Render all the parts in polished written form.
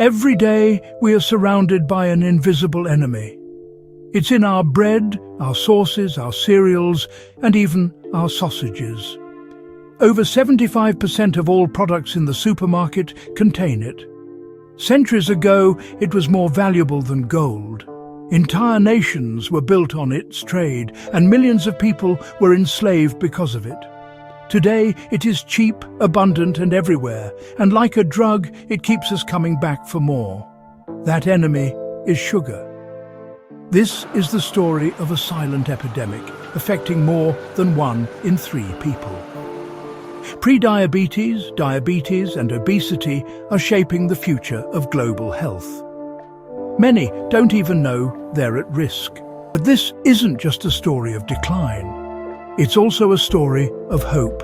Every day we are surrounded by an invisible enemy. It's in our bread, our sauces, our cereals, and even our sausages. Over 75% of all products in the supermarket contain it. Centuries ago, it was more valuable than gold. Entire nations were built on its trade, and millions of people were enslaved because of it. Today, it is cheap, abundant, and everywhere, and like a drug, it keeps us coming back for more. That enemy is sugar. This is the story of a silent epidemic, affecting more than 1 in 3 people. Pre-diabetes, diabetes, and obesity are shaping the future of global health. Many don't even know they're at risk. But this isn't just a story of decline. It's also a story of hope.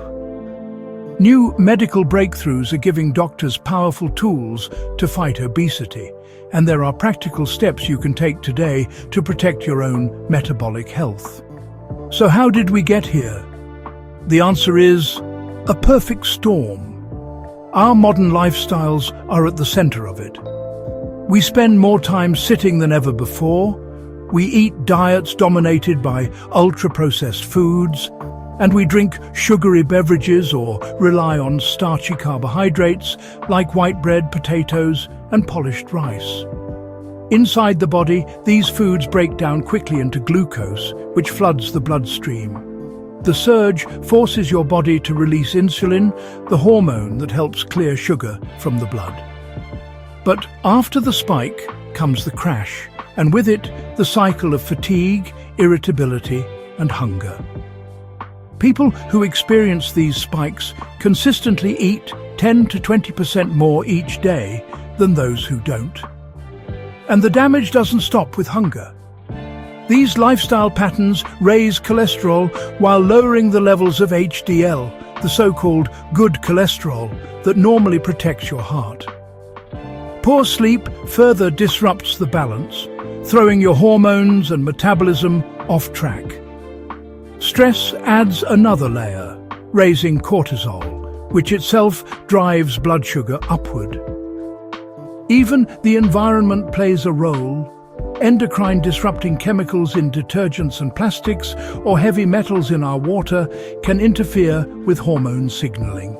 New medical breakthroughs are giving doctors powerful tools to fight obesity, and there are practical steps you can take today to protect your own metabolic health. So how did we get here? The answer is a perfect storm. Our modern lifestyles are at the center of it. We spend more time sitting than ever before. We eat diets dominated by ultra-processed foods, and we drink sugary beverages or rely on starchy carbohydrates like white bread, potatoes, and polished rice. Inside the body, these foods break down quickly into glucose, which floods the bloodstream. The surge forces your body to release insulin, the hormone that helps clear sugar from the blood. But after the spike comes the crash, and with it, the cycle of fatigue, irritability, and hunger. People who experience these spikes consistently eat 10 to 20% more each day than those who don't. And the damage doesn't stop with hunger. These lifestyle patterns raise cholesterol while lowering the levels of HDL, the so-called good cholesterol that normally protects your heart. Poor sleep further disrupts the balance, throwing your hormones and metabolism off track. Stress adds another layer, raising cortisol, which itself drives blood sugar upward. Even the environment plays a role. Endocrine-disrupting chemicals in detergents and plastics or heavy metals in our water can interfere with hormone signaling.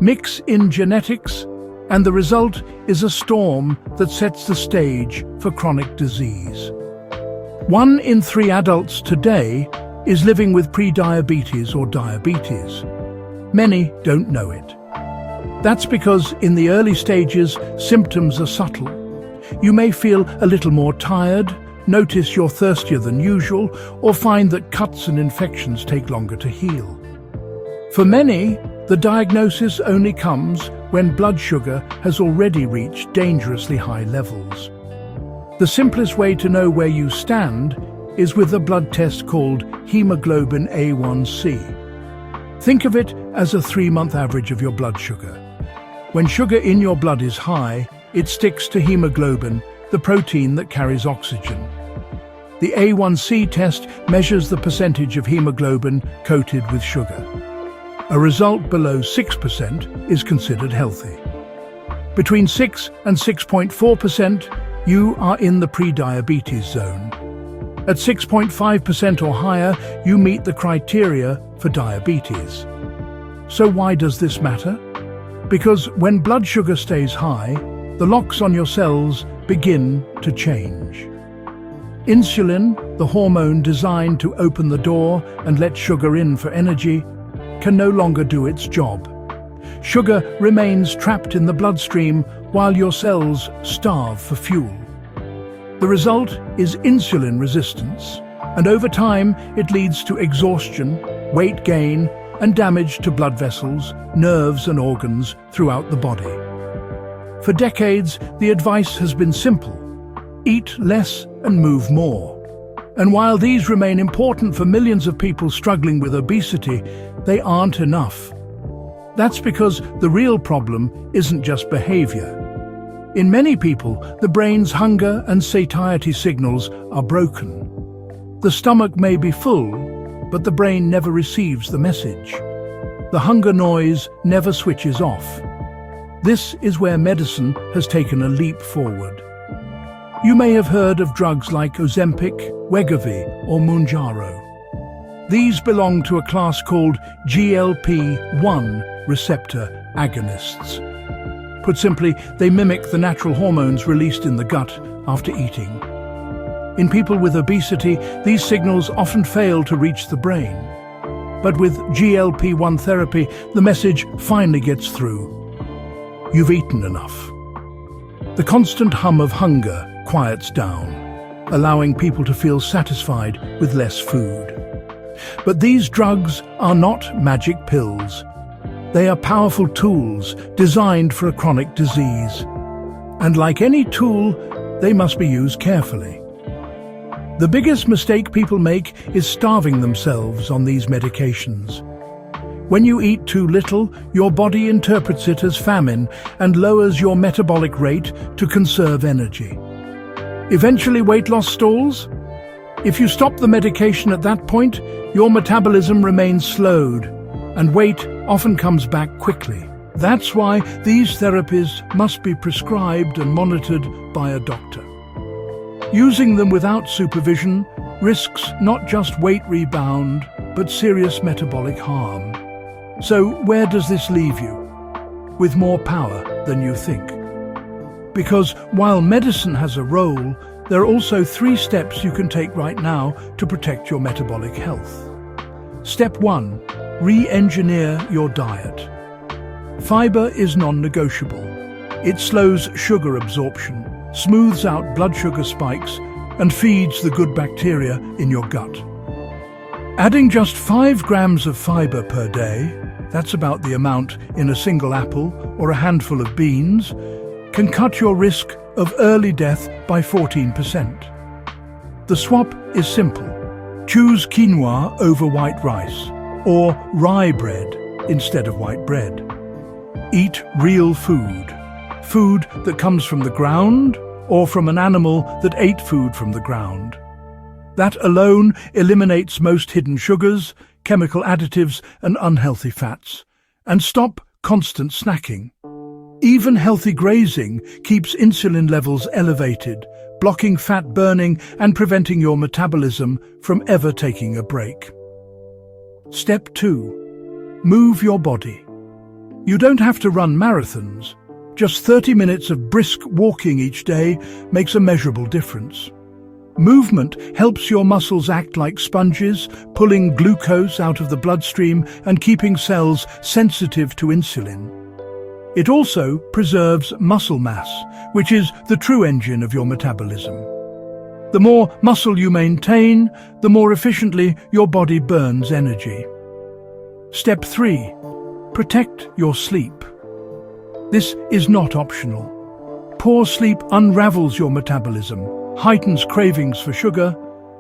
Mix in genetics, and the result is a storm that sets the stage for chronic disease. 1 in 3 adults today is living with pre-diabetes or diabetes. Many don't know it. That's because in the early stages, symptoms are subtle. You may feel a little more tired, notice you're thirstier than usual, or find that cuts and infections take longer to heal. For many, the diagnosis only comes when blood sugar has already reached dangerously high levels. The simplest way to know where you stand is with a blood test called hemoglobin A1C. Think of it as a 3-month average of your blood sugar. When sugar in your blood is high, it sticks to hemoglobin, the protein that carries oxygen. The A1C test measures the percentage of hemoglobin coated with sugar. A result below 6% is considered healthy. Between 6 and 6.4%, you are in the pre-diabetes zone. At 6.5% or higher, you meet the criteria for diabetes. So why does this matter? Because when blood sugar stays high, the locks on your cells begin to change. Insulin, the hormone designed to open the door and let sugar in for energy, can no longer do its job. Sugar remains trapped in the bloodstream while your cells starve for fuel. The result is insulin resistance, and over time it leads to exhaustion, weight gain, and damage to blood vessels, nerves and organs throughout the body. For decades, the advice has been simple: eat less and move more. And while these remain important for millions of people struggling with obesity, they aren't enough. That's because the real problem isn't just behavior. In many people, the brain's hunger and satiety signals are broken. The stomach may be full, but the brain never receives the message. The hunger noise never switches off. This is where medicine has taken a leap forward. You may have heard of drugs like Ozempic, Wegovy, or Mounjaro. These belong to a class called GLP-1 receptor agonists. Put simply, they mimic the natural hormones released in the gut after eating. In people with obesity, these signals often fail to reach the brain. But with GLP-1 therapy, the message finally gets through. You've eaten enough. The constant hum of hunger quiets down, allowing people to feel satisfied with less food. But these drugs are not magic pills. They are powerful tools designed for a chronic disease. And like any tool, they must be used carefully. The biggest mistake people make is starving themselves on these medications. When you eat too little, your body interprets it as famine and lowers your metabolic rate to conserve energy. Eventually, weight loss stalls. If you stop the medication at that point, your metabolism remains slowed, and weight often comes back quickly. That's why these therapies must be prescribed and monitored by a doctor. Using them without supervision risks not just weight rebound, but serious metabolic harm. So where does this leave you? With more power than you think. Because while medicine has a role, there are also 3 steps you can take right now to protect your metabolic health. Step 1. Re-engineer your diet. Fiber is non-negotiable. It slows sugar absorption, smooths out blood sugar spikes, and feeds the good bacteria in your gut. Adding just 5 grams of fiber per day, that's about the amount in a single apple or a handful of beans, can cut your risk of early death by 14%. The swap is simple. Choose quinoa over white rice, or rye bread instead of white bread. Eat real food. Food that comes from the ground or from an animal that ate food from the ground. That alone eliminates most hidden sugars, chemical additives, and unhealthy fats. And stop constant snacking. Even healthy grazing keeps insulin levels elevated, blocking fat burning and preventing your metabolism from ever taking a break. Step 2. Move your body. You don't have to run marathons. Just 30 minutes of brisk walking each day makes a measurable difference. Movement helps your muscles act like sponges, pulling glucose out of the bloodstream and keeping cells sensitive to insulin. It also preserves muscle mass, which is the true engine of your metabolism. The more muscle you maintain, the more efficiently your body burns energy. Step 3. Protect your sleep. This is not optional. Poor sleep unravels your metabolism, heightens cravings for sugar,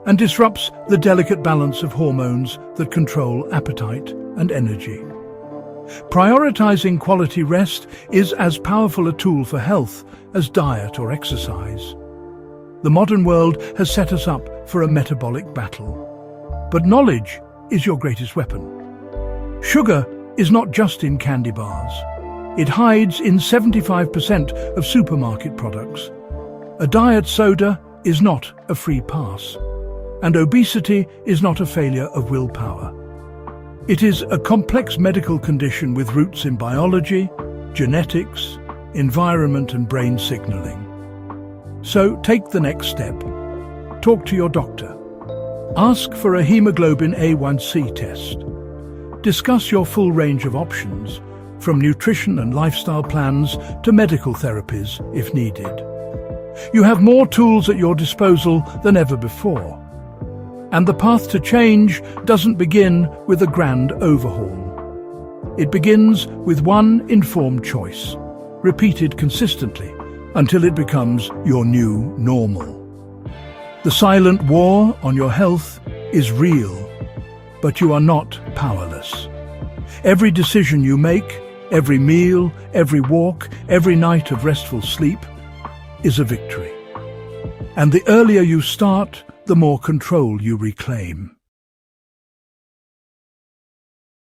and disrupts the delicate balance of hormones that control appetite and energy. Prioritizing quality rest is as powerful a tool for health as diet or exercise. The modern world has set us up for a metabolic battle. But knowledge is your greatest weapon. Sugar is not just in candy bars. It hides in 75% of supermarket products. A diet soda is not a free pass. And obesity is not a failure of willpower. It is a complex medical condition with roots in biology, genetics, environment and brain signaling. So take the next step. Talk to your doctor. Ask for a hemoglobin A1C test. Discuss your full range of options, from nutrition and lifestyle plans to medical therapies if needed. You have more tools at your disposal than ever before. And the path to change doesn't begin with a grand overhaul. It begins with one informed choice, repeated consistently until it becomes your new normal. The silent war on your health is real, but you are not powerless. Every decision you make, every meal, every walk, every night of restful sleep is a victory. And the earlier you start, the more control you reclaim.